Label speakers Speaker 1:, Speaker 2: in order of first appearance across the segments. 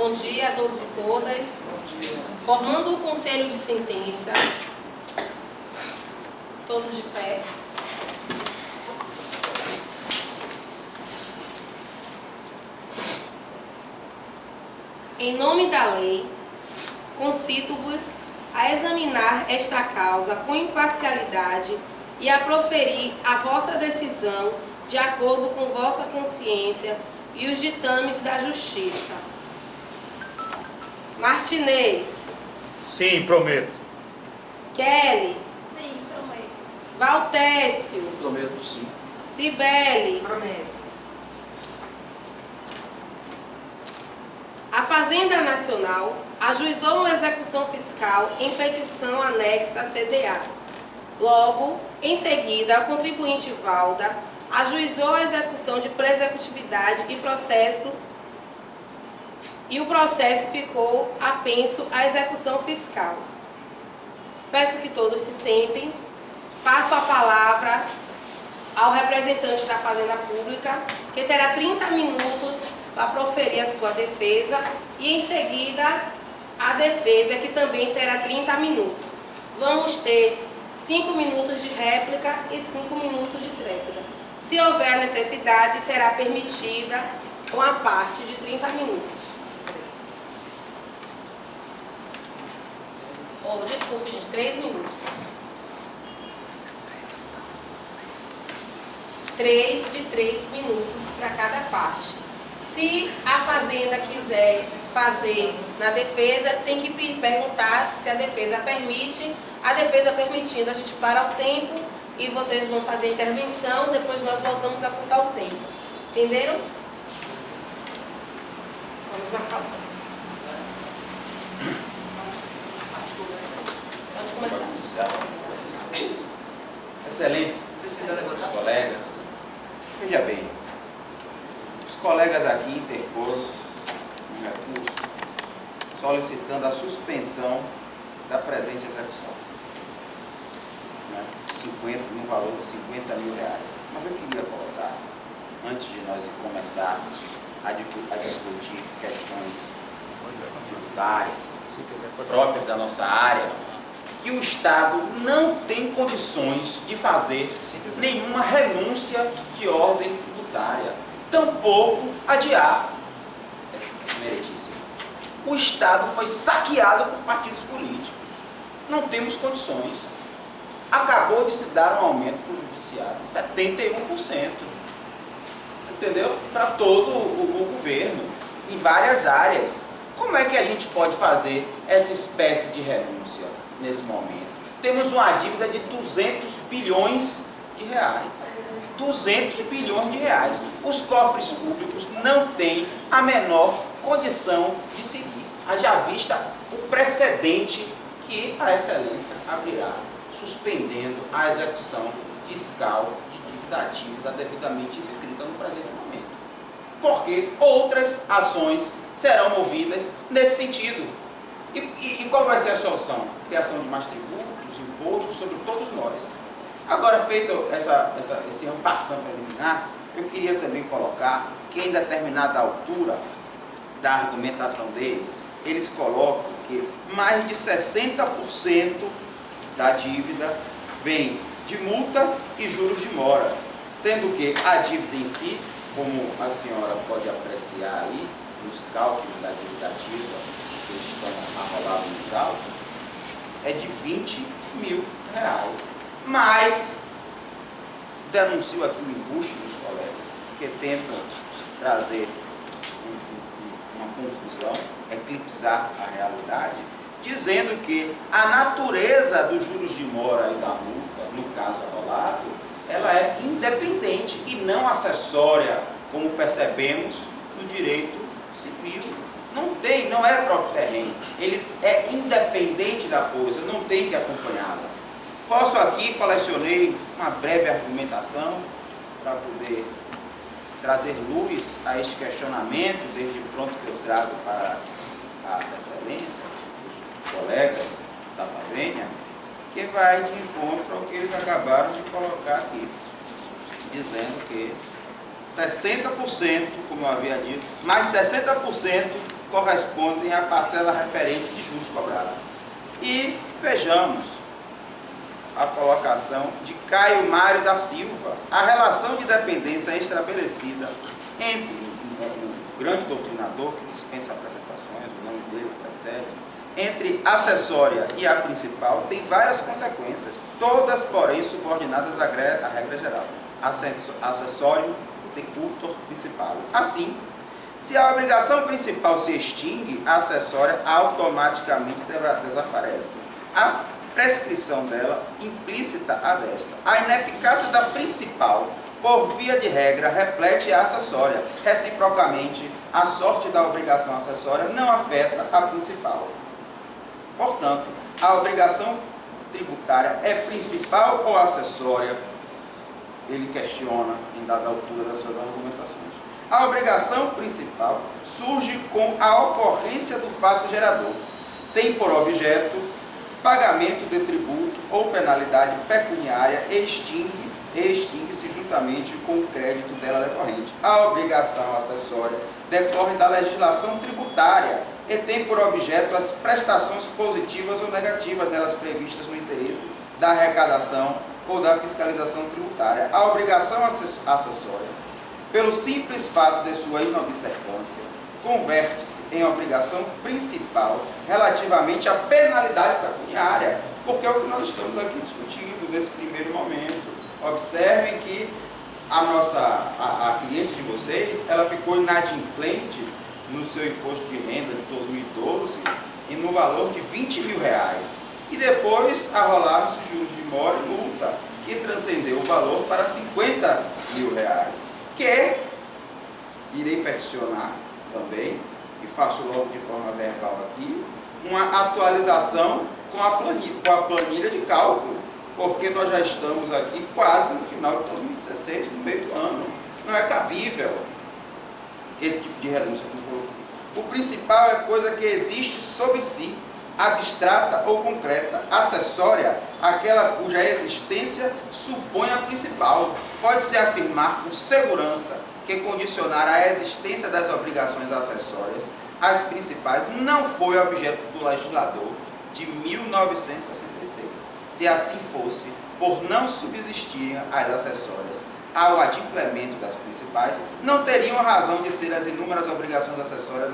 Speaker 1: Bom dia a todos e todas.
Speaker 2: Bom dia.
Speaker 1: Formando o conselho de sentença. Todos de pé. Em nome da lei, concito-vos a examinar esta causa com imparcialidade e a proferir a vossa decisão de acordo com vossa consciência e os ditames da justiça. Martinez.
Speaker 2: Sim, prometo.
Speaker 1: Kelly.
Speaker 3: Sim, prometo.
Speaker 1: Valtécio.
Speaker 4: Prometo, sim.
Speaker 1: Cibele.
Speaker 3: Prometo.
Speaker 1: A Fazenda Nacional ajuizou uma execução fiscal em petição anexa à CDA. Logo, em seguida, a contribuinte Valda ajuizou a execução de pré-executividade e o processo ficou apenso à execução fiscal. Peço que todos se sentem. Passo a palavra ao representante da Fazenda Pública, que terá 30 minutos para proferir a sua defesa, e em seguida a defesa, que também terá 30 minutos. Vamos ter 5 minutos de réplica e 5 minutos de tréplica. Se houver necessidade, será permitida uma parte de 30 minutos. Oh, desculpe, gente, 3 minutos. 3 de 3 minutos para cada parte. Se a Fazenda quiser fazer na defesa, tem que perguntar se a defesa permite. A defesa permitindo, a gente para o tempo e vocês vão fazer a intervenção, depois nós voltamos a contar o tempo. Entenderam? Vamos marcar o tempo. Pode começar.
Speaker 4: Excelência, os colegas, veja bem, os colegas aqui interporam um recurso solicitando a suspensão da presente execução, né? No valor de 50 mil reais. Mas eu queria colocar, antes de nós começarmos a discutir questões tributárias próprias da nossa área, que o Estado não tem condições de fazer nenhuma renúncia de ordem tributária, tampouco adiar. Meritíssimo. O Estado foi saqueado por partidos políticos. Não temos condições. Acabou de se dar um aumento para o judiciário, 71%. Entendeu? Para todo o governo, em várias áreas. Como é que a gente pode fazer essa espécie de renúncia nesse momento? Temos uma dívida de 200 bilhões de reais. 200 bilhões de reais. Os cofres públicos não têm a menor condição de seguir. Haja vista o precedente que a Excelência abrirá, suspendendo a execução fiscal de dívida devidamente inscrita no presente momento. Porque outras ações serão movidas nesse sentido. E qual vai ser a solução? Criação de mais tributos, impostos sobre todos nós. Agora, feito esse ampassão preliminar, eu queria também colocar que em determinada altura da argumentação deles, eles colocam que mais de 60% da dívida vem de multa e juros de mora, sendo que a dívida em si, como a senhora pode apreciar aí, nos cálculos da dívida ativa, que estão arrolados nos autos, é de 20 mil reais. Mas, denuncio aqui o embuste dos colegas, que tentam trazer uma confusão, eclipsar a realidade, dizendo que a natureza dos juros de mora e da multa, no caso arrolado, ela é independente e não acessória, como percebemos no direito civil. Não é próprio terreno, ele é independente da coisa, não tem que acompanhá-la. Posso aqui, colecionei uma breve argumentação para poder trazer luz a este questionamento, desde pronto que eu trago para a Excelência, os colegas da Pavenha, que vai de encontro ao que eles acabaram de colocar aqui, dizendo que 60%, como eu havia dito, mais de 60% correspondem à parcela referente de juros cobrados. E vejamos a colocação de Caio Mário da Silva. A relação de dependência estabelecida entre o grande doutrinador, que dispensa apresentações, o nome dele precede, entre a acessória e a principal tem várias consequências, todas, porém, subordinadas à regra geral. Acessório, secultor, principal. Assim, se a obrigação principal se extingue, a acessória automaticamente desaparece. A prescrição dela, implícita a desta. A ineficácia da principal, por via de regra, reflete a acessória. Reciprocamente, a sorte da obrigação acessória não afeta a principal. Portanto, a obrigação tributária é principal ou acessória? Ele questiona em dada altura das suas argumentações. A obrigação principal surge com a ocorrência do fato gerador. Tem por objeto pagamento de tributo ou penalidade pecuniária e extingue-se juntamente com o crédito dela decorrente. A obrigação acessória decorre da legislação tributária e tem por objeto as prestações positivas ou negativas delas previstas no interesse da arrecadação ou da fiscalização tributária. A obrigação acessória, pelo simples fato de sua inobservância, converte-se em obrigação principal relativamente à penalidade pecuniária, porque é o que nós estamos aqui discutindo nesse primeiro momento. Observem que a cliente de vocês, ela ficou inadimplente no seu imposto de renda de 2012 e no valor de R$20.000. E depois arrolaram-se juros de mora e multa, que transcendeu o valor para R$50.000, que irei peticionar também, e faço logo de forma verbal aqui, uma atualização com a planilha de cálculo, porque nós já estamos aqui quase no final de 2016, no meio do ano. Não é cabível esse tipo de renúncia que eu coloquei. O principal é coisa que existe sobre si, abstrata ou concreta, acessória, aquela cuja existência supõe a principal. Pode-se afirmar com segurança que condicionar a existência das obrigações acessórias às principais não foi objeto do legislador de 1966. Se assim fosse, por não subsistirem as acessórias ao adimplemento das principais, não teriam razão de ser as inúmeras obrigações acessórias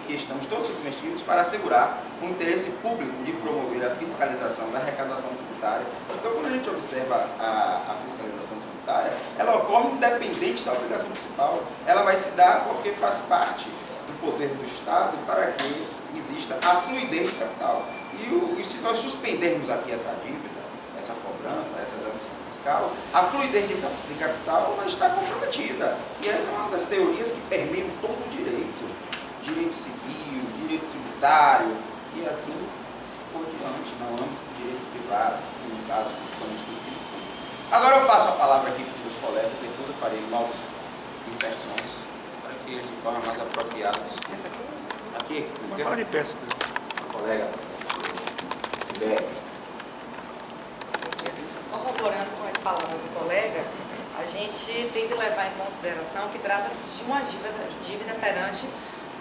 Speaker 4: que estamos todos submetidos para assegurar o interesse público de promover a fiscalização da arrecadação tributária. Então, quando a gente observa a fiscalização tributária, ela ocorre independente da obrigação principal. Ela vai se dar porque faz parte do poder do Estado para que exista a fluidez de capital. E se nós suspendermos aqui essa dívida, essa cobrança, essa execução fiscal, a fluidez de capital ela está comprometida. E essa é uma das teorias que permeiam todo o direito civil, direito tributário, e assim por diante, no âmbito do direito privado, no caso que estamos discutindo. Agora eu passo a palavra aqui para os meus colegas, depois eu farei novas inserções, para que eles de forma mais apropriada. Aqui,
Speaker 2: fala de peça.
Speaker 4: Colega Sibeli.
Speaker 3: Corroborando com as palavras do colega, a gente tem que levar em consideração que trata-se de uma dívida perante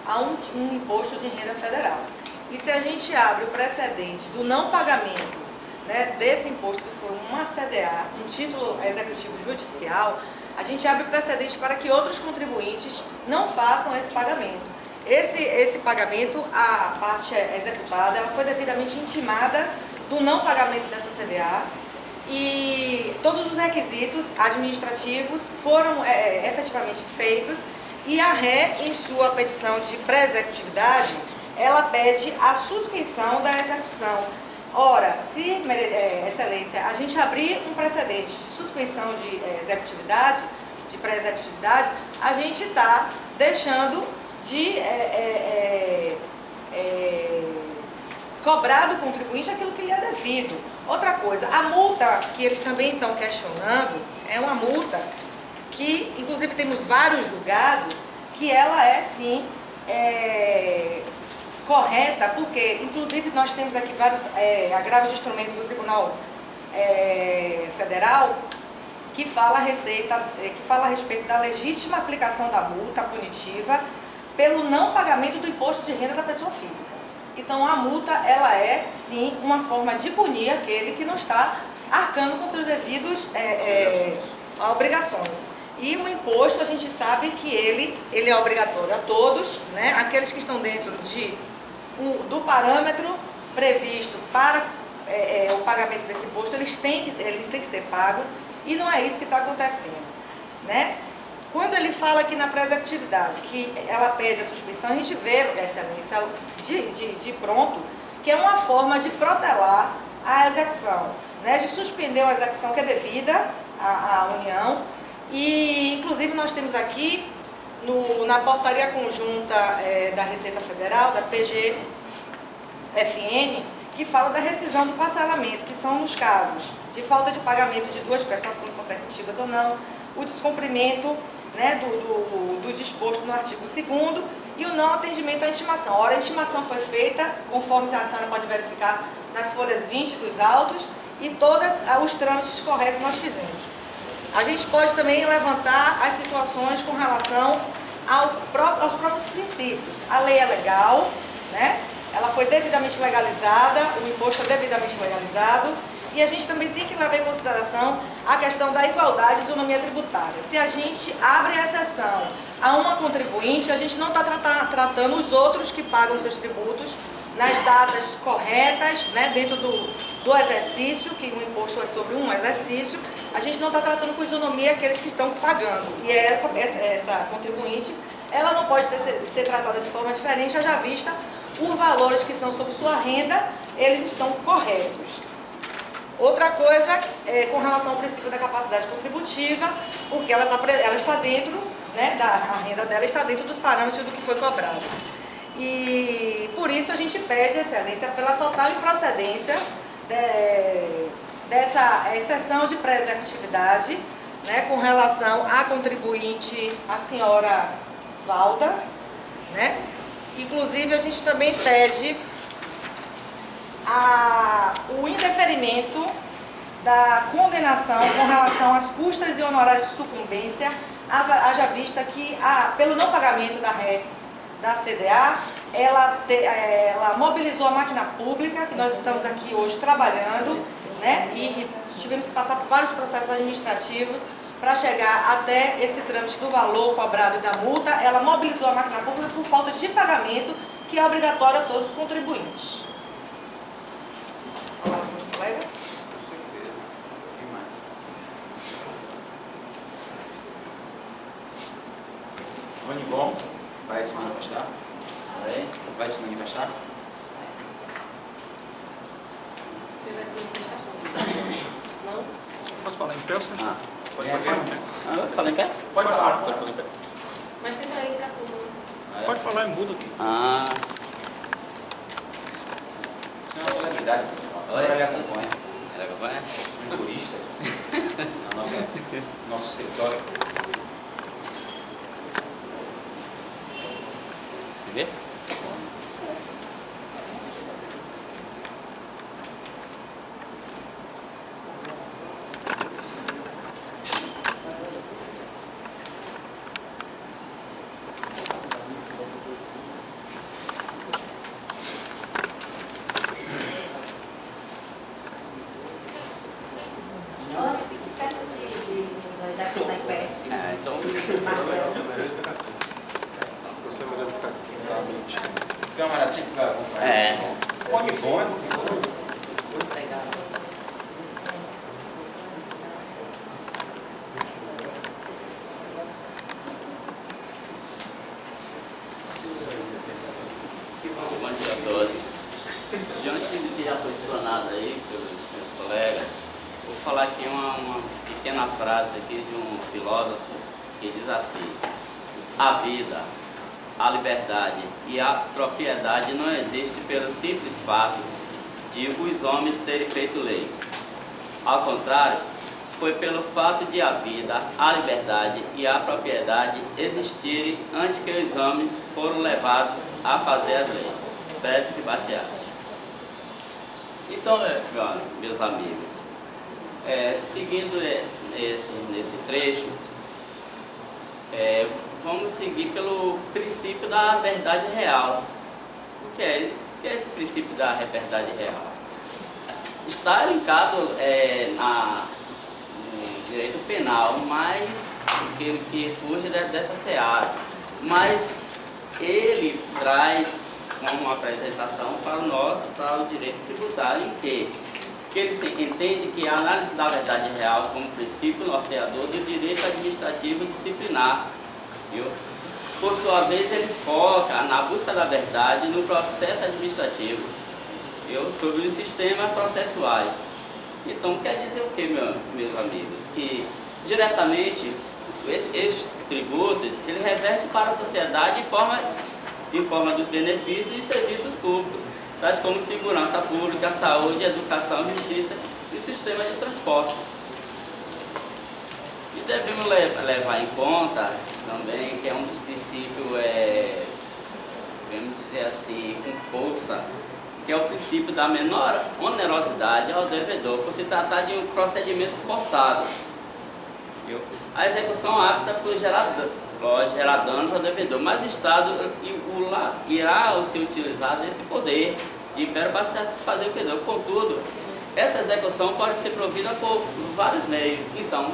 Speaker 3: a um imposto de renda federal. E se a gente abre o precedente do não pagamento, né, desse imposto, que for uma CDA, um título executivo judicial, a gente abre o precedente para que outros contribuintes não façam esse pagamento. Esse pagamento, a parte executada, ela foi devidamente intimada do não pagamento dessa CDA e todos os requisitos administrativos foram efetivamente feitos, e a ré, em sua petição de pré-executividade, ela pede a suspensão da execução. Ora, se, excelência, a gente abrir um precedente de suspensão de executividade, de pré-executividade, a gente está deixando de cobrar do contribuinte aquilo que lhe é devido. Outra coisa, a multa que eles também estão questionando é uma multa que, inclusive, temos vários julgados, que ela é, sim, correta, porque, inclusive, nós temos aqui vários agravos de instrumento do Tribunal Federal, que fala a respeito da legítima aplicação da multa punitiva pelo não pagamento do imposto de renda da pessoa física. Então, a multa, ela é, sim, uma forma de punir aquele que não está arcando com seus devidos obrigações. E o imposto, a gente sabe que ele é obrigatório a todos, né? Aqueles que estão dentro do parâmetro previsto para o pagamento desse imposto, eles têm que ser pagos, e não é isso que está acontecendo, né? Quando ele fala aqui na pré-executividade que ela pede a suspensão, a gente vê, excelência, de pronto, que é uma forma de protelar a execução, né? De suspender uma execução que é devida à União. E, inclusive, nós temos aqui, na portaria conjunta da Receita Federal, da PGFN, que fala da rescisão do parcelamento, que são nos casos de falta de pagamento de 2 prestações consecutivas ou não, o descumprimento, né, do disposto no artigo 2º e o não atendimento à intimação. Ora, a intimação foi feita, conforme a senhora pode verificar nas folhas 20 dos autos, e todos os trâmites corretos nós fizemos. A gente pode também levantar as situações com relação aos próprios princípios. A lei é legal, né? Ela foi devidamente legalizada, o imposto é devidamente legalizado, e a gente também tem que levar em consideração a questão da igualdade e isonomia tributária. Se a gente abre exceção a uma contribuinte, a gente não está tratando os outros que pagam seus tributos nas datas corretas, né, dentro do exercício, que o imposto é sobre um exercício, a gente não está tratando com isonomia aqueles que estão pagando. E essa contribuinte, ela não pode ser tratada de forma diferente, haja vista os valores que são sobre sua renda, eles estão corretos. Outra coisa é com relação ao princípio da capacidade contributiva, porque ela está dentro, né, a renda dela está dentro dos parâmetros do que foi cobrado. E por isso a gente pede, excelência, pela total improcedência dessa exceção de pré-executividade, né, com relação à contribuinte, a senhora Valda, né? Inclusive, a gente também pede o indeferimento da condenação com relação às custas e honorários de sucumbência, haja vista que, pelo não pagamento da RE da CDA, ela mobilizou a máquina pública, que nós estamos aqui hoje trabalhando, né? E tivemos que passar por vários processos administrativos para chegar até esse trâmite do valor cobrado e da multa. Ela mobilizou a máquina pública por falta de pagamento, que é obrigatório a todos os contribuintes. Falar com o colega?
Speaker 4: Com certeza. Quem mais? Rony Bom, vai se manifestar? Vai se manifestar?
Speaker 1: Você vai se manifestar? Não?
Speaker 2: Posso falar em pé ou sentar?
Speaker 4: Pode falar em pé.
Speaker 5: Fala em pé?
Speaker 4: Pode falar.
Speaker 2: Pode falar em pé.
Speaker 1: Mas você vai entrar fundo.
Speaker 2: Pode falar em mudo aqui.
Speaker 4: Isso é uma solenidade. Agora ele acompanha.
Speaker 5: Ele acompanha?
Speaker 4: Um jurista. Nosso escritório.
Speaker 5: Você vê?
Speaker 3: Já que está em pé.
Speaker 5: Então.
Speaker 2: Você é melhor ficar aqui, tá?
Speaker 4: O câmara sempre vai acompanhar.
Speaker 5: É.
Speaker 4: Rony Bom é
Speaker 5: Bom dia a todos. Diante do que já foi explanado aí pelos meus colegas, vou falar aqui uma pequena frase aqui de um filósofo que diz assim: a vida, a liberdade e a propriedade não existem pelo simples fato de os homens terem feito leis. Ao contrário, foi pelo fato de a vida, a liberdade e a propriedade existirem antes que os homens foram levados a fazer as leis. Frederic Bastiat. Então, meus amigos, seguindo nesse trecho, vamos seguir pelo princípio da verdade real. O que é esse princípio da verdade real? Está linkado no direito penal, mas que fuge dessa seara. Mas ele traz uma apresentação para o direito tributário, em que ele entende que a análise da verdade real como princípio norteador do direito administrativo disciplinar. Viu? Por sua vez, ele foca na busca da verdade no processo administrativo, viu? Sobre os sistemas processuais. Então, quer dizer o que, meus amigos? Que, diretamente, esses tributos, ele reverte para a sociedade em forma dos benefícios e serviços públicos, tais como segurança pública, saúde, educação, justiça e sistema de transportes. E devemos levar em conta também que é um dos princípios, vamos dizer assim, com força, que é o princípio da menor onerosidade ao devedor, por se tratar de um procedimento forçado. Viu? A execução apta por gerar danos ao devedor, mas o Estado irá se utilizar desse poder de império para satisfazer o devedor. Contudo, essa execução pode ser provida por vários meios. Então,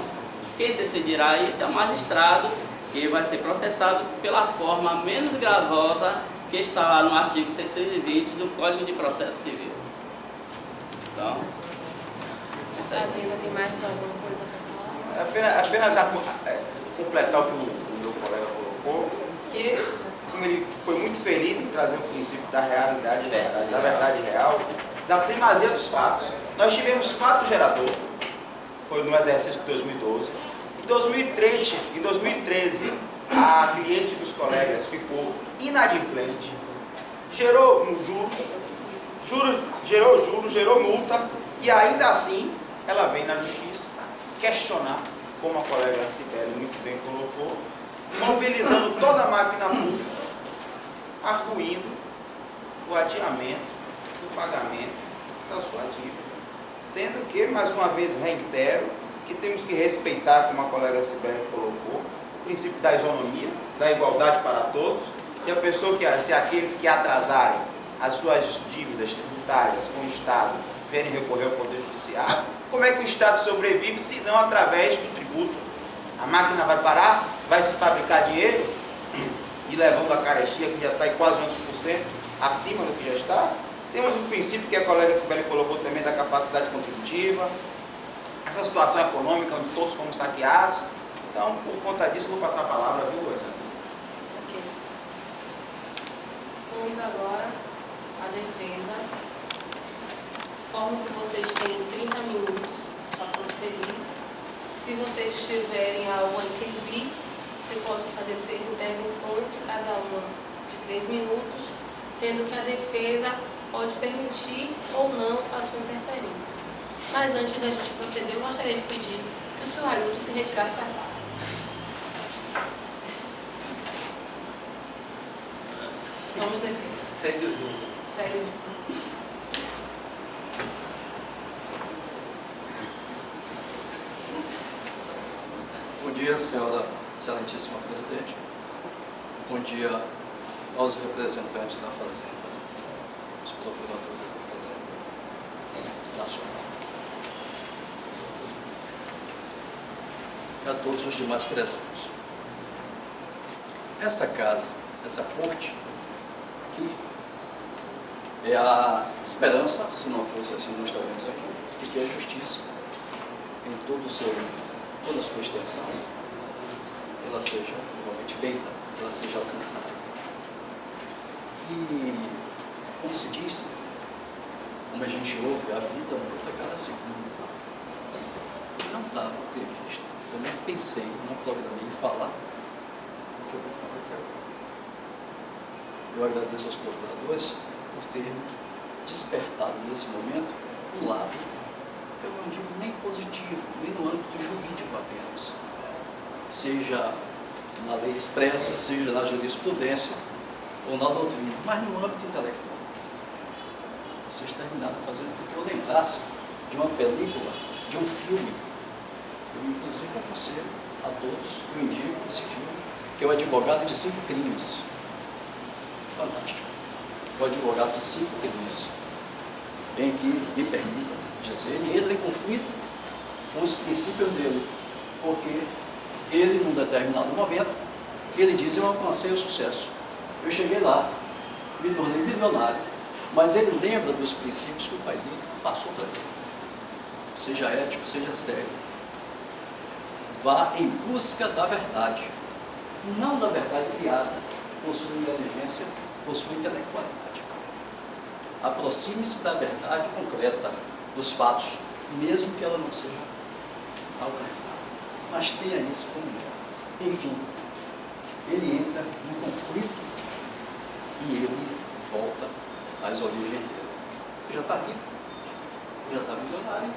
Speaker 5: quem decidirá isso é o magistrado, que vai ser processado pela forma menos gravosa que está lá no artigo 620 do Código de Processo Civil. Então, isso aí.
Speaker 1: Fazenda tem mais alguma coisa para falar?
Speaker 4: Apenas completar o que o meu colega colocou, que como ele foi muito feliz em trazer o princípio da realidade, da verdade real, da primazia dos fatos. Nós tivemos fato gerador, foi no exercício de 2012. Em 2013, a cliente dos colegas ficou inadimplente, gerou juros, gerou multa, e ainda assim ela vem na justiça questionar, como a colega Cibele muito bem colocou, mobilizando toda a máquina pública, arguindo o adiamento do pagamento da sua dívida. Sendo que, mais uma vez, reitero, que temos que respeitar, como a colega Cibele colocou, o princípio da isonomia, da igualdade para todos, e a pessoa se aqueles que atrasarem as suas dívidas tributárias com o Estado vierem recorrer ao Poder Judiciário, como é que o Estado sobrevive se não através do tributo? A máquina vai parar, vai se fabricar dinheiro e levando a carestia que já está em quase 11% acima do que já está. Temos um princípio que a colega Cibele colocou também da capacidade contributiva, essa situação econômica onde todos fomos saqueados. Então, por conta disso, eu vou passar a palavra, viu, Rosana?
Speaker 1: Ok. Convido agora a defesa. Informo que vocês têm 30 minutos para proferir. Se vocês tiverem algo a intervir, você pode fazer 3 intervenções, cada uma de 3 minutos, sendo que a defesa pode permitir ou não a sua interferência. Mas antes da gente proceder, eu gostaria de pedir que o senhor Ailton se retirasse da sala. Vamos, defesa.
Speaker 2: Segue o jogo.
Speaker 1: Segue o jogo.
Speaker 6: Bom dia, senhora excelentíssima presidente. Bom dia aos representantes da Fazenda, os procuradores da Fazenda Nacional. E a todos os demais presentes. Essa casa, essa corte, aqui, é a esperança, se não fosse assim, não estaríamos aqui, de que a justiça, em toda a sua extensão, ela seja realmente feita, ela seja alcançada. E, como se diz, como a gente ouve, a vida muda a cada segundo. Não estava previsto, eu nem pensei, não programei em falar o que eu vou falar aqui agora. Eu agradeço aos procuradores por terem despertado nesse momento um lado, eu não digo nem positivo, nem no âmbito jurídico apenas, seja na lei expressa, seja na jurisprudência ou na doutrina, mas no âmbito intelectual. Vocês terminaram fazendo com que eu lembrasse de uma película, de um filme Eu, inclusive, aconselho a todos, eu indico esse filme, que é O Advogado de 5 Crimes. Fantástico. O Advogado de 5 Crimes, em que, me permita dizer, ele entra em conflito com os princípios dele, porque ele, num determinado momento, ele diz: eu alcancei o sucesso, eu cheguei lá, me tornei milionário, mas ele lembra dos princípios que o pai dele passou para ele. Seja ético, seja sério, vá em busca da verdade, não da verdade criada, possui inteligência, possui intelectualidade. Aproxime-se da verdade concreta, dos fatos, mesmo que ela não seja alcançada, mas tenha isso como meta. Enfim, ele entra num conflito e ele volta às origens dele. Já está rico, já está milionário,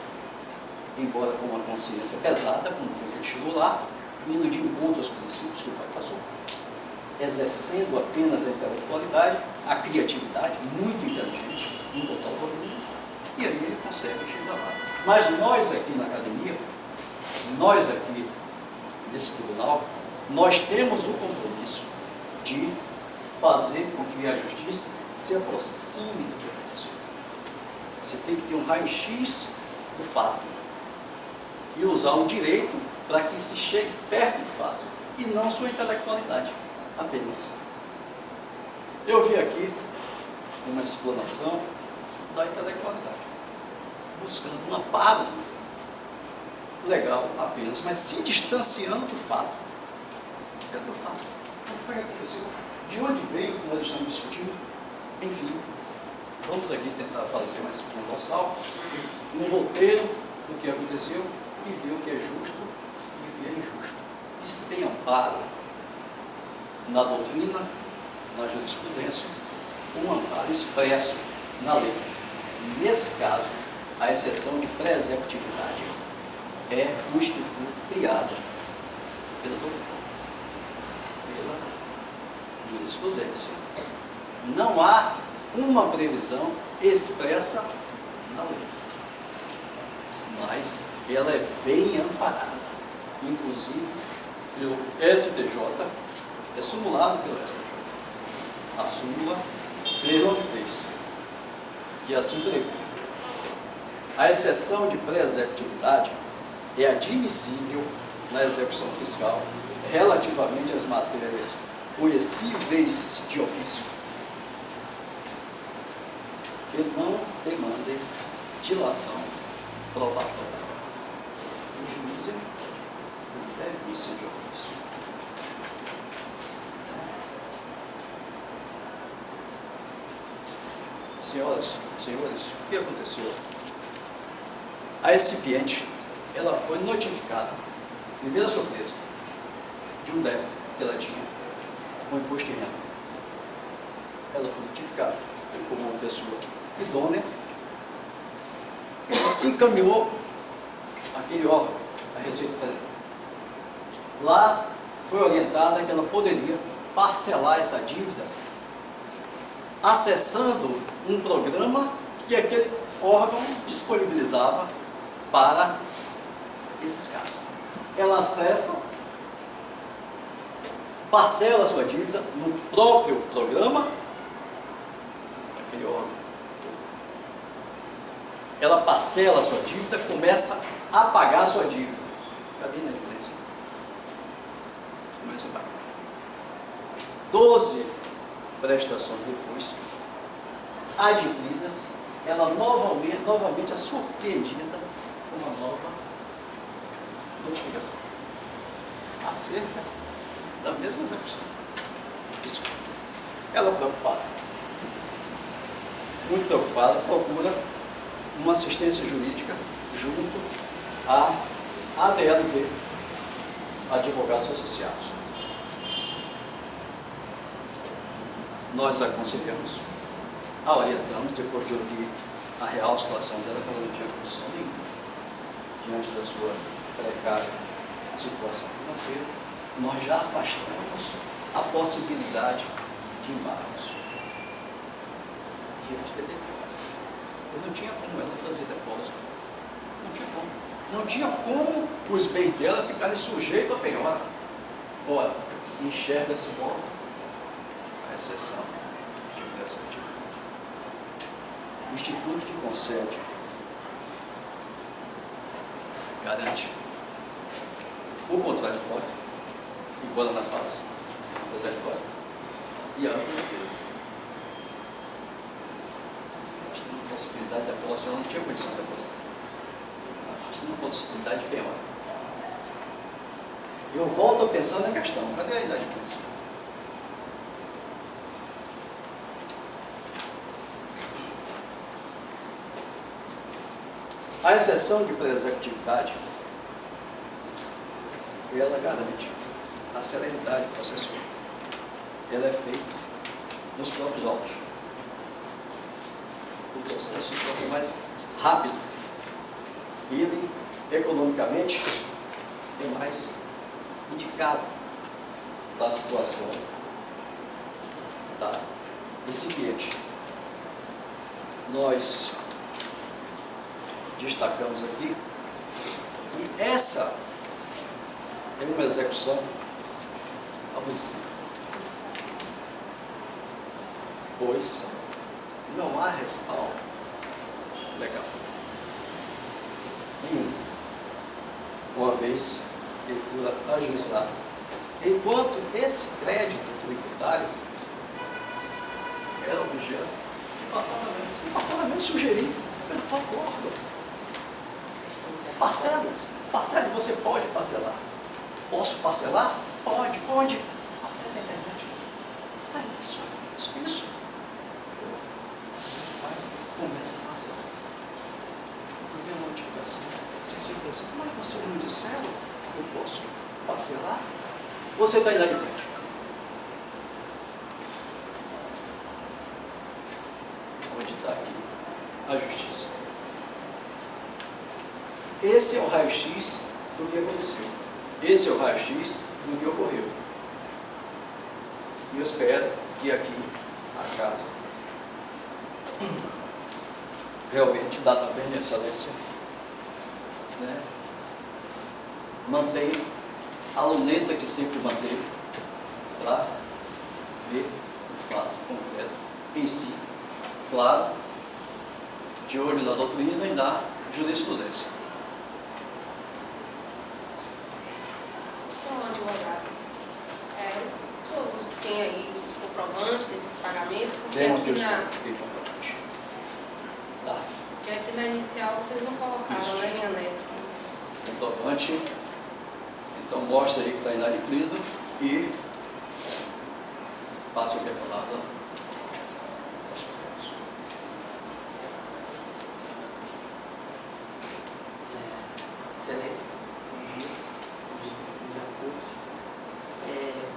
Speaker 6: embora com uma consciência pesada, como foi que ele chegou lá, indo de encontro aos princípios que o pai passou, exercendo apenas a intelectualidade, a criatividade, muito inteligente, em total domínio, e aí ele consegue chegar lá. Mas nós aqui na academia, nós aqui nesse tribunal, nós temos o compromisso de fazer com que a justiça se aproxime do que aconteceu. Você tem que ter um raio-x do fato e usar o direito para que se chegue perto do fato e não sua intelectualidade apenas. Eu vi aqui uma explanação da intelectualidade, buscando um amparo legal apenas, mas se distanciando do fato. Cadê o fato? O que foi que aconteceu? De onde veio o que nós estamos discutindo? Enfim, vamos aqui tentar fazer uma espinha dorsal, um roteiro do que aconteceu e ver o que é justo e o que é injusto. Isso tem amparo na doutrina, na jurisprudência, um amparo expresso na lei. Nesse caso, a exceção de preseptividade é um instituto criado pela doutrina, pela jurisprudência. Não há uma previsão expressa na lei, mas ela é bem amparada, inclusive pelo STJ, é simulado pelo STJ, a súmula 393, que assim prevê: a exceção de preseptividade é admissível na execução fiscal relativamente às matérias conhecíveis de ofício, que não demandem dilação probatória. O juiz não deve ser de ofício. Senhoras, senhores, o que aconteceu? A recipiente, ela foi notificada, primeira surpresa, de um débito que ela tinha com imposto de renda. Ela foi notificada como uma pessoa idônea, ela se encaminhou àquele órgão, a Receita Federal. Lá foi orientada que ela poderia parcelar essa dívida acessando um programa que aquele órgão disponibilizava para esses casos. Ela acessa, parcela a sua dívida no próprio programa, aquele órgão. Ela parcela a sua dívida, começa a pagar a sua dívida. Cadê na evidência? Começa a pagar. 12 prestações depois, adquiridas, ela novamente é surpreendida com uma nova notificação acerca da mesma execução fiscal. Ela, preocupada, muito preocupada, procura uma assistência jurídica junto à ADLV, Advogados Associados. Nós aconselhamos, a orientamos, depois de ouvir a real situação dela, que ela não tinha condição nenhuma, diante da sua precária situação financeira, nós já afastamos a possibilidade de embargos diante de depósito. Eu não tinha como ela fazer depósito, não tinha como. Não tinha como os bens dela ficarem sujeitos à penhora. Ora, enxerga-se como a exceção de prescritividade. O Instituto que concede garante o contraditório, embora na fase executória, e a ampla defesa. Afastando a possibilidade da posse, ela não tinha condição de apostar. Afastando a possibilidade de penhora. Eu volto a pensar na questão, cadê a idade de pensa? A exceção de pré-executividade, ela garante a celeridade processual. Ela é feita nos próprios autos. O processo se torna mais rápido. Ele, economicamente, é mais indicado da situação da recipiente. Nós destacamos aqui que essa é uma execução abusiva, pois não há respaldo legal nenhum, uma vez que fui ajuizado, enquanto esse crédito tributário era objeto de parcelamento sugerido pelo próprio órgão. Parcele, você pode parcelar. Posso parcelar? Pode. Acesse a internet. Isso. Mas começa a parcelar. Eu vi uma notificação. Mas você não disseram que eu posso parcelar? Você está inadimplente. Onde está aqui a justiça? Esse é o raio-x do que aconteceu. Esse é o raio-x do que ocorreu. E eu espero que aqui a casa realmente dá também a excelência, né? Mantém a luneta que sempre mantém para ver o fato concreto em si. Claro, de olho na doutrina e na jurisprudência.
Speaker 1: Senhor advogado, o senhor tem aí os comprovantes desses pagamentos? Porque aqui na inicial vocês não colocaram, né, em anexo.
Speaker 6: Comprovante, então mostra aí que está inadimplido e passo aqui a palavra.
Speaker 7: Excelência,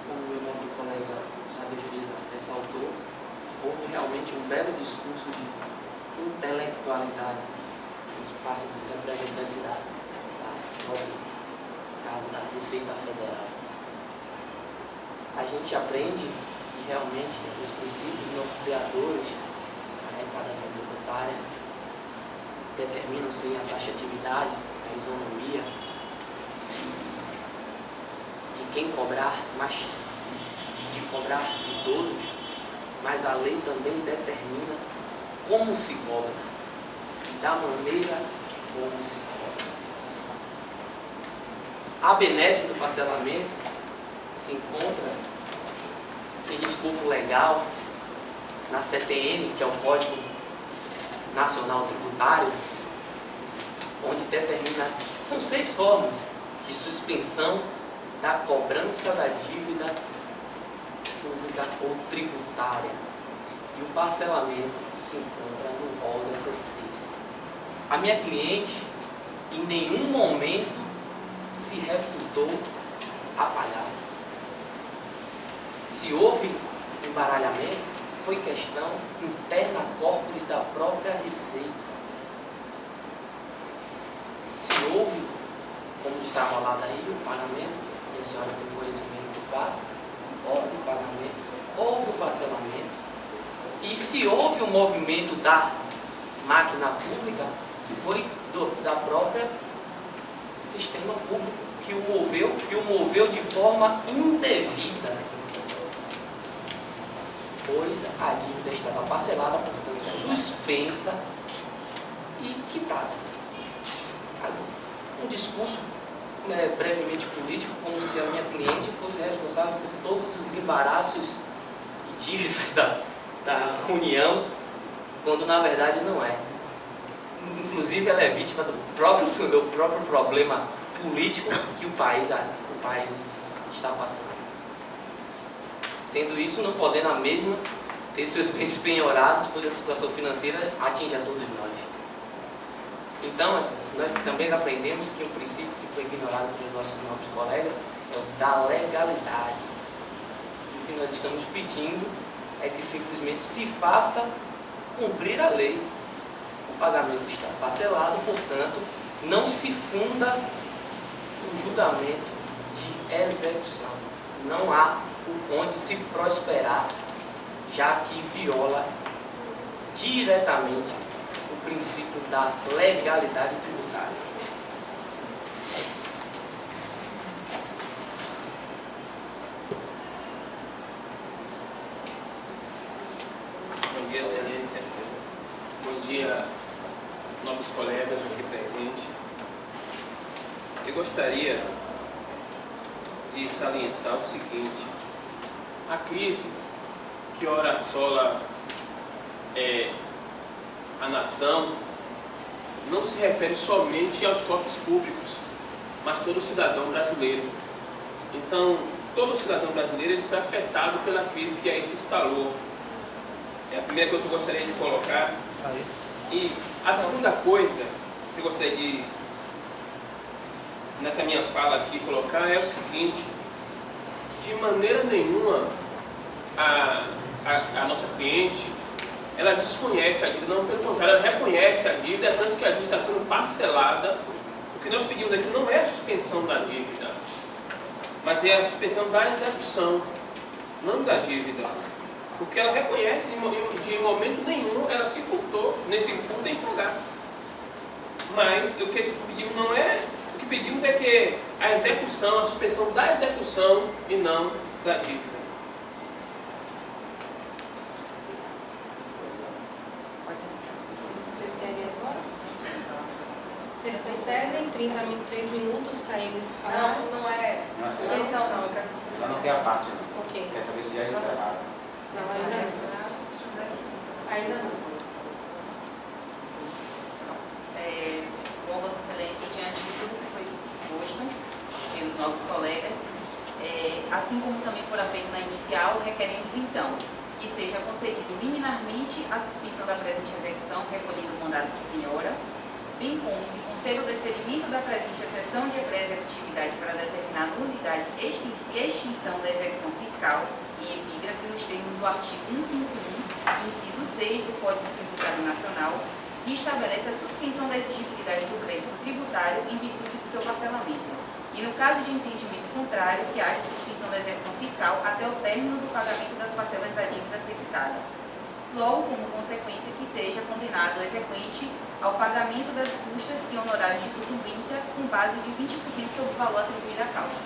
Speaker 7: como o meu nobre colega da defesa ressaltou, houve realmente um belo discurso de intelectualidade por parte dos representantes da Casa da Receita Federal. A gente aprende que realmente os princípios norteadores da arrecadação tributária determinam sim a taxatividade, a isonomia de quem cobrar, mas de cobrar de todos, mas a lei também determina como se cobra, da maneira como se cobra. A benesse do parcelamento se encontra em escopo legal na CTN, que é o Código Nacional Tributário, onde determina, são 6 formas de suspensão da cobrança da dívida pública ou tributária. E o parcelamento se encontra no rol dessas 6. A minha cliente, em nenhum momento, se refutou a pagar. Se houve embaralhamento, foi questão interna corporis da própria Receita. Se houve, como está rolado aí, o pagamento, e a senhora tem conhecimento do fato, houve o pagamento, houve o parcelamento, e se houve um movimento da máquina pública, foi da própria sistema público que o moveu e o moveu de forma indevida, pois a dívida estava parcelada, portanto suspensa e quitada. Um discurso brevemente político, como se a minha cliente fosse responsável por todos os embaraços e dívidas da União, quando na verdade não é. Inclusive ela é vítima do próprio problema político que o país está passando. Sendo isso, não podendo a mesma ter seus bens penhorados, pois a situação financeira atinge a todos nós. Então, nós também aprendemos que o princípio que foi ignorado pelos nossos nobres colegas é o da legalidade. O que nós estamos pedindo é que simplesmente se faça cumprir a lei. O pagamento está parcelado, portanto, não se funda o julgamento de execução. Não há onde se prosperar, já que viola diretamente o princípio da legalidade tributária.
Speaker 8: Bom dia, Excelência. Bom dia, novos colegas aqui presentes. Eu gostaria de salientar o seguinte: a crise que ora assola a nação não se refere somente aos cofres públicos, mas todo cidadão brasileiro. Então, todo cidadão brasileiro ele foi afetado pela crise que aí se instalou. É a primeira coisa que eu gostaria de colocar. E a segunda coisa que eu gostaria de, nessa minha fala aqui, colocar é o seguinte: de maneira nenhuma a nossa cliente ela desconhece a dívida, não, pelo contrário, ela reconhece a dívida, tanto que a dívida está sendo parcelada. O que nós pedimos aqui não é a suspensão da dívida, mas é a suspensão da execução, não da dívida. Porque ela reconhece, de momento nenhum, ela se furtou nesse furto em pagar. Mas o que pedimos não é, o que pedimos é que a execução, a suspensão da execução e não da dívida.
Speaker 1: Vocês querem ir agora? Vocês concedem 3 minutos para eles falarem?
Speaker 3: Não é suspensão, não. Eu quero saber.
Speaker 4: Ela não tem a parte, não.
Speaker 1: Ok.
Speaker 4: Quer saber se já é encerrado.
Speaker 1: Não, ainda não. Ainda não.
Speaker 9: Bom, Vossa Excelência, diante de tudo que foi exposto pelos novos colegas, assim como também fora feito na inicial, requeremos então que seja concedido liminarmente a suspensão da presente execução recolhendo o mandado de penhora, bem como que conceda o deferimento da presente exceção de pré-executividade para determinar nulidade e extinção da execução fiscal em epígrafe nos termos do artigo 151, inciso 6 do Código Tributário Nacional, que estabelece a suspensão da exigibilidade do crédito tributário em virtude do seu parcelamento. E no caso de entendimento contrário, que haja suspensão da execução fiscal até o término do pagamento das parcelas da dívida a ser quitada. Logo, como consequência, que seja condenado o exequente ao pagamento das custas e honorários de sucumbência com base de 20% sobre o valor atribuído à causa.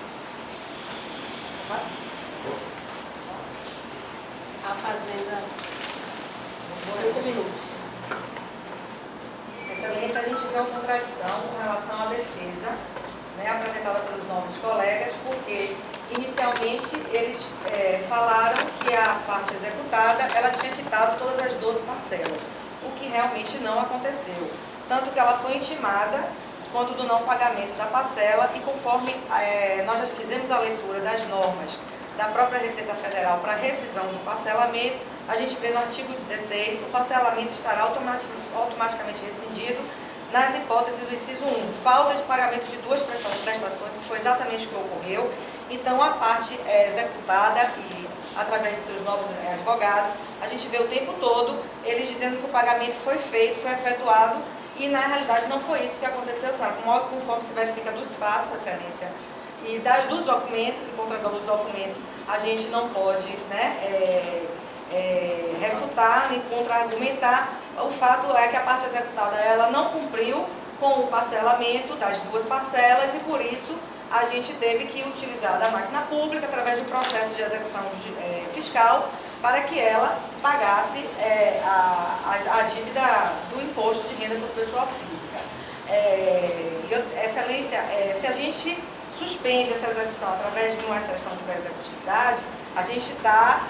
Speaker 1: A Fazenda, 5 minutos.
Speaker 3: Excelência, a gente vê uma contradição com relação à defesa, apresentada pelos novos colegas, porque inicialmente eles falaram que a parte executada ela tinha quitado todas as 12 parcelas, o que realmente não aconteceu. Tanto que ela foi intimada quando do não pagamento da parcela e conforme nós já fizemos a leitura das normas da própria Receita Federal para rescisão do parcelamento, a gente vê no artigo 16, o parcelamento estará automaticamente rescindido nas hipóteses do inciso 1, falta de pagamento de 2 prestações, que foi exatamente o que ocorreu. Então, a parte executada, e através de seus novos advogados, a gente vê o tempo todo eles dizendo que o pagamento foi feito, foi efetuado, e na realidade não foi isso que aconteceu, senhora, conforme se verifica dos fatos, Excelência, e dos documentos, e contra os documentos, a gente não pode refutar nem contra-argumentar. O fato é que a parte executada ela não cumpriu com o parcelamento das 2 parcelas, e por isso a gente teve que utilizar da máquina pública através de um processo de execução fiscal para que ela pagasse a dívida do imposto de renda sobre pessoa física. Excelência, se a gente suspende essa execução através de uma exceção de executividade, a gente está,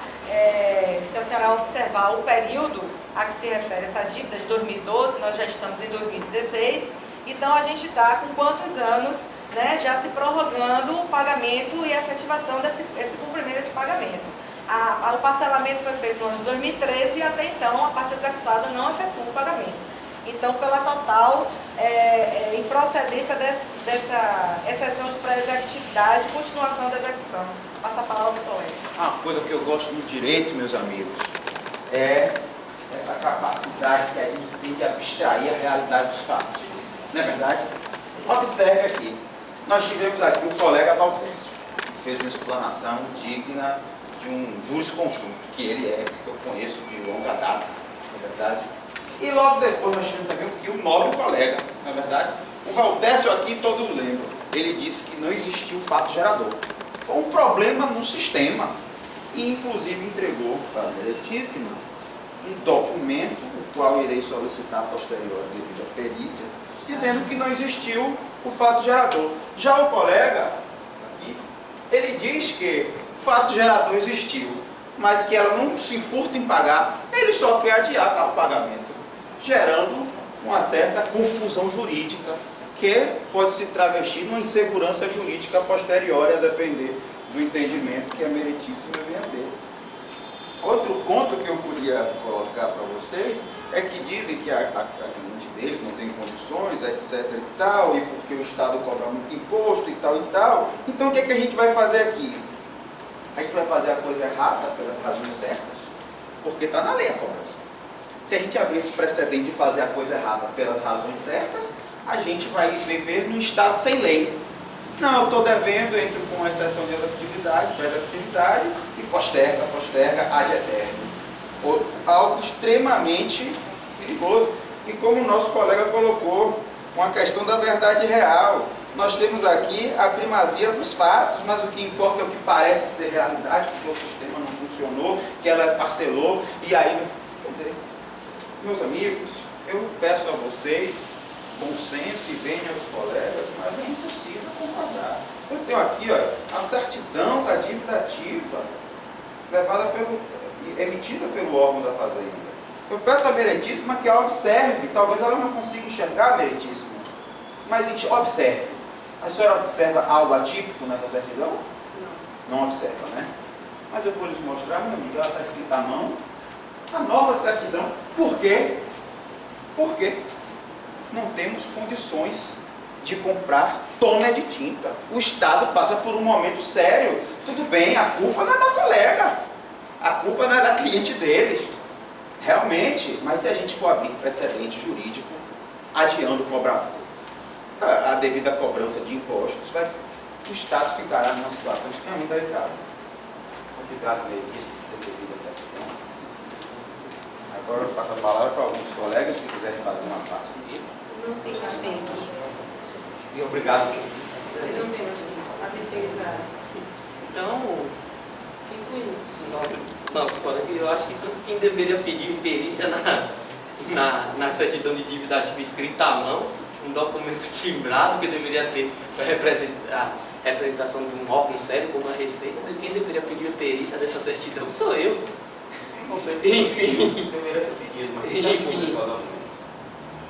Speaker 3: se a senhora observar o período a que se refere essa dívida de 2012, nós já estamos em 2016, então a gente está com quantos anos, né, já se prorrogando o pagamento e a efetivação desse cumprimento desse pagamento. O parcelamento foi feito no ano de 2013 e até então a parte executada não efetua o pagamento. Então, pela total improcedência dessa exceção de pré-executividade e continuação da execução. Passa a palavra para o colega.
Speaker 4: Uma coisa que eu gosto no direito, meus amigos, é essa capacidade que a gente tem de abstrair a realidade dos fatos. Não é verdade? Observe aqui. Nós tivemos aqui o colega Valdécio, que fez uma explanação digna de um jurisconsulto, que ele é, que eu conheço de longa data, não é verdade? E logo depois nós tivemos também aqui o nobre colega, não é verdade? O Valdécio aqui todos lembram, ele disse que não existia o fato gerador. Foi um problema no sistema, e inclusive entregou para a diretíssima um documento, o qual irei solicitar posterior devido à perícia, dizendo que não existiu o fato gerador. Já o colega aqui, ele diz que o fato gerador existiu, mas que ela não se furta em pagar, ele só quer adiar tal pagamento, gerando uma certa confusão jurídica, que pode se travestir numa insegurança jurídica posterior, a depender do entendimento que a meritíssima venha ter. Outro ponto que eu queria colocar para vocês é que dizem que a cliente deles não tem condições, etc e tal, e porque o Estado cobra muito imposto e tal e tal. Então o que é que a gente vai fazer aqui? A gente vai fazer a coisa errada pelas razões certas, porque está na lei a cobrança. Se a gente abrir esse precedente de fazer a coisa errada pelas razões certas, a gente vai viver num Estado sem lei. Não, eu estou devendo, entro com exceção de executividade, pré-executividade e posterga ad eterno. Algo extremamente perigoso. E como o nosso colega colocou, uma questão da verdade real. Nós temos aqui a primazia dos fatos, mas o que importa é o que parece ser realidade, porque o sistema não funcionou, que ela parcelou, e aí não... Quer dizer, meus amigos, eu peço a vocês bom senso e venham aos colegas, mas é impossível concordar. Eu tenho aqui, ó, a certidão da dívida ativa, emitida pelo órgão da Fazenda. Eu peço à meritíssima que a observe, talvez ela não consiga enxergar a meritíssima, mas observe. A senhora observa algo atípico nessa certidão? Não. Não observa, né? Mas eu vou lhes mostrar, meu amigo, ela está escrita à mão. A nossa certidão. Por quê? Por quê? Não temos condições de comprar tona de tinta. O Estado passa por um momento sério. Tudo bem, a culpa não é da colega. A culpa não é da cliente deles. Realmente, mas se a gente for abrir precedente jurídico, adiando a devida cobrança de impostos, o Estado ficará numa situação extremamente delicada. Obrigado, Leite, por receber essa questão. Agora eu passo a palavra para alguns colegas que quiserem fazer uma parte aqui.
Speaker 1: Não tem mais tempo.
Speaker 4: E obrigado.
Speaker 1: Vocês não têm mais tempo. A defesa.
Speaker 7: Então,
Speaker 1: 5 minutos.
Speaker 7: não, eu acho que quem deveria pedir perícia na certidão de dívida ativa escrita à mão, um documento timbrado que deveria ter a representação de um órgão sério como a Receita, quem deveria pedir perícia dessa certidão sou eu. Enfim.
Speaker 4: Deveria ter pedido, mas
Speaker 7: Enfim.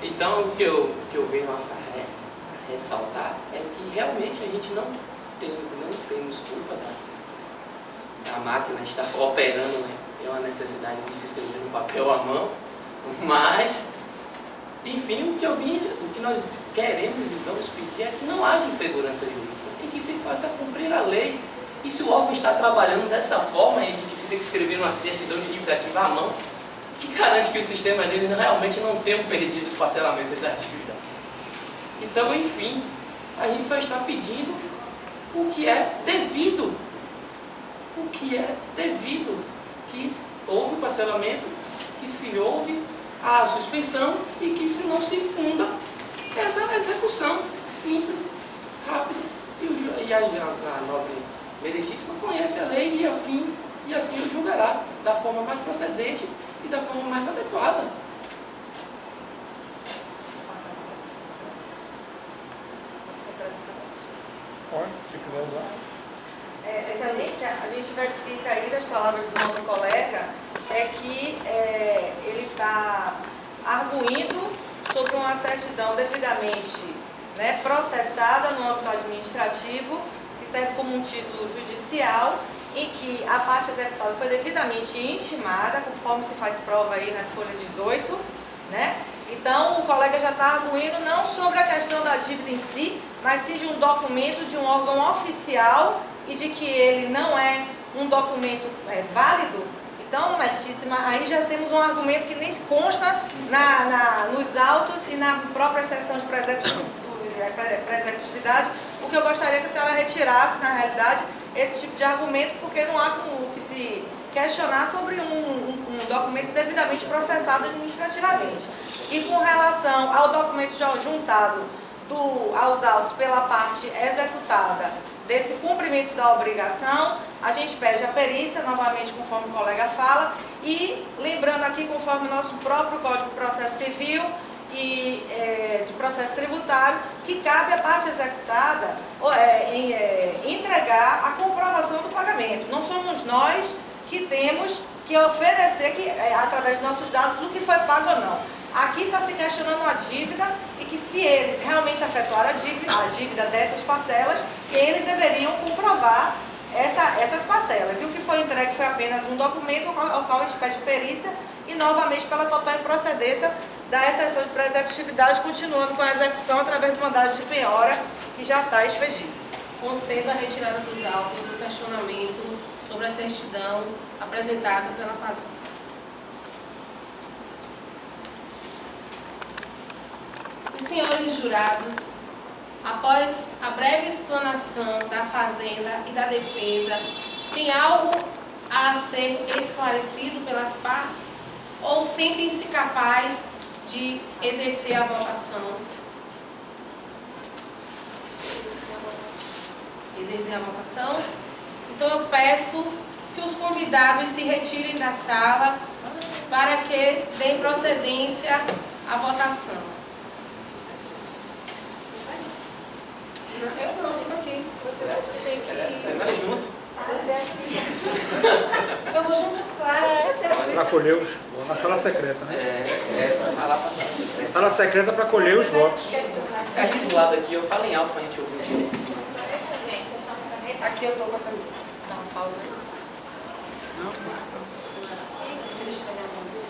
Speaker 7: Então, o que eu venho a ressaltar é que realmente a gente não temos culpa da máquina estar operando, né? É uma necessidade de se escrever no papel à mão, mas, enfim, o que nós queremos e vamos pedir é que não haja insegurança jurídica e que se faça cumprir a lei. E se o órgão está trabalhando dessa forma e de que se tem que escrever uma certidão de dívida ativa à mão, que garante que o sistema dele realmente não tenha perdido os parcelamentos da dívida. Então, enfim, a gente só está pedindo o que é devido. O que é devido. Que houve o parcelamento, que se houve a suspensão e que se não se funda essa execução simples, rápida, e a nobre meritíssima conhece a lei e assim o julgará da forma mais procedente e da forma mais adequada.
Speaker 2: Pode, se quiser usar.
Speaker 3: Excelência, a gente verifica aí das palavras do nosso colega que ele está arguindo sobre uma certidão devidamente, né, processada no âmbito administrativo, que serve como um título judicial, em que a parte executada foi devidamente intimada, conforme se faz prova aí nas folhas 18, né? Então, o colega já está arguindo não sobre a questão da dívida em si, mas sim de um documento de um órgão oficial e de que ele não é um documento válido. Então, meritíssima, aí já temos um argumento que nem consta nos autos e na própria sessão de pré-executividade, o que eu gostaria que a senhora retirasse, na realidade, esse tipo de argumento, porque não há como que se questionar sobre um documento devidamente processado administrativamente. E com relação ao documento já juntado aos autos pela parte executada desse cumprimento da obrigação, a gente pede a perícia, novamente, conforme o colega fala, e lembrando aqui, conforme o nosso próprio Código de Processo Civil e de Processo Tributário, que cabe à parte executada entregar a comprovação do pagamento. Não somos nós que temos que oferecer, através de nossos dados, o que foi pago ou não. Aqui está se questionando uma dívida e que se eles realmente efetuaram a dívida dessas parcelas, eles deveriam comprovar essas parcelas. E o que foi entregue foi apenas um documento ao qual a gente pede perícia e novamente pela total improcedência da exceção de pré-executividade, continuando com a execução através do mandado de penhora que já está expedido.
Speaker 1: Concedo a retirada dos autos do questionamento sobre a certidão apresentada pela Fazenda. Os senhores jurados, após a breve explanação da Fazenda e da Defesa, tem algo a ser esclarecido pelas partes ou sentem-se capazes de exercer a votação? Exercer a votação? Então eu peço que os convidados se retirem da sala para que deem procedência à votação. Eu não, fico aqui. Você
Speaker 7: vai junto?
Speaker 1: Eu vou junto, claro.
Speaker 2: Para colher os votos. Na sala secreta, né?
Speaker 7: Vai lá para a sala secreta.
Speaker 2: Sala secreta para colher os votos.
Speaker 7: É aqui do lado aqui, eu falo em alto para a gente ouvir.
Speaker 1: Aqui eu estou com a camisa.
Speaker 9: Dá uma pausa aí.
Speaker 1: Se eles tiverem alguma dúvida.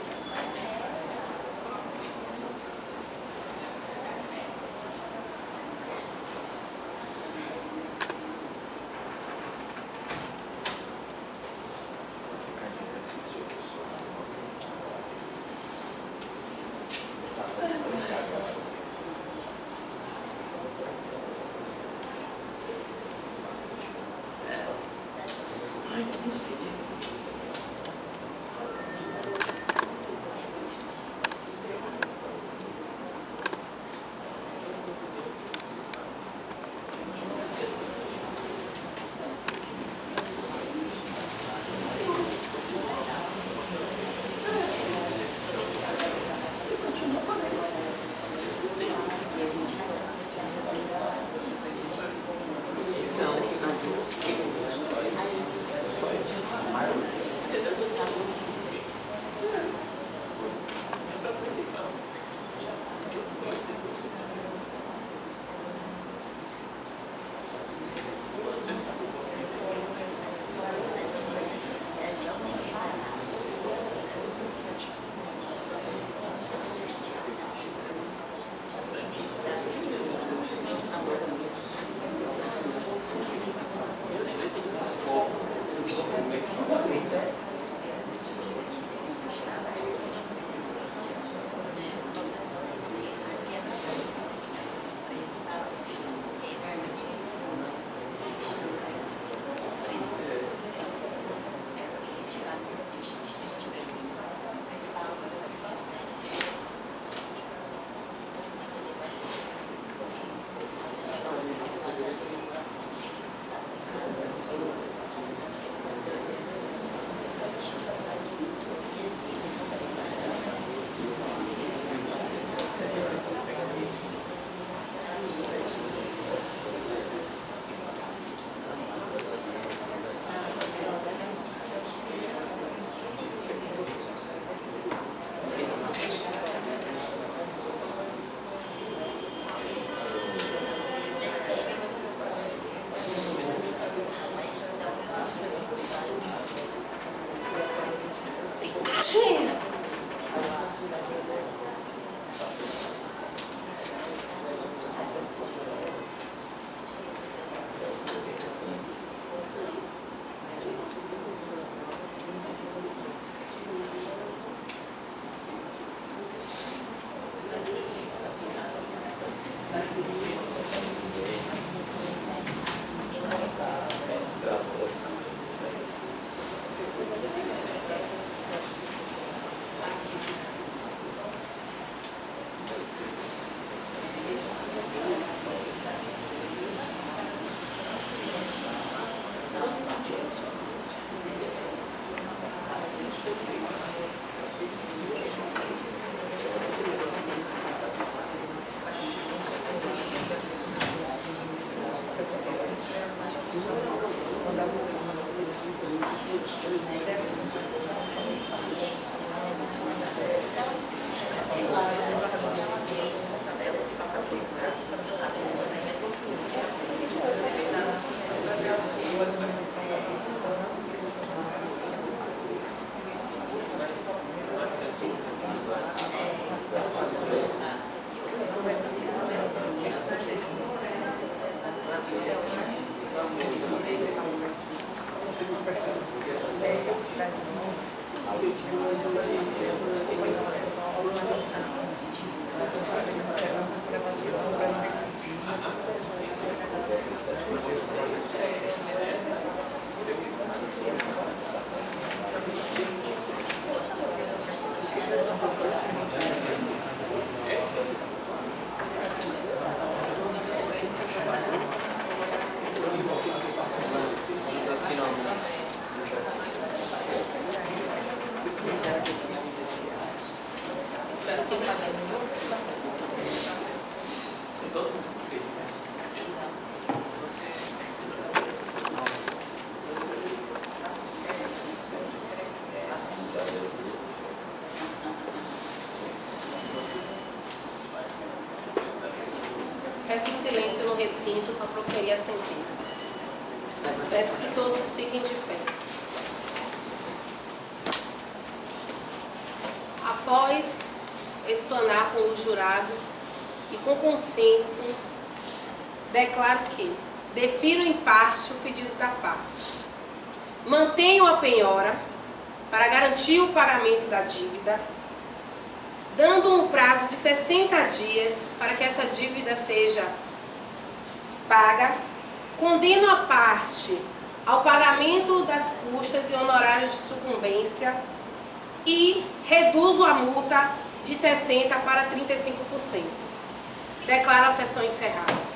Speaker 1: Peço silêncio no recinto para proferir a sentença. Peço que todos fiquem de pé. Após explanar com os jurados e com consenso, declaro que defiro em parte o pedido da parte. Mantenho a penhora para garantir o pagamento da dívida, dando um prazo de 60 dias para que essa dívida seja paga. Condeno a parte ao pagamento das custas e honorários de sucumbência e reduzo a multa de 60% para 35%. Declaro a sessão encerrada.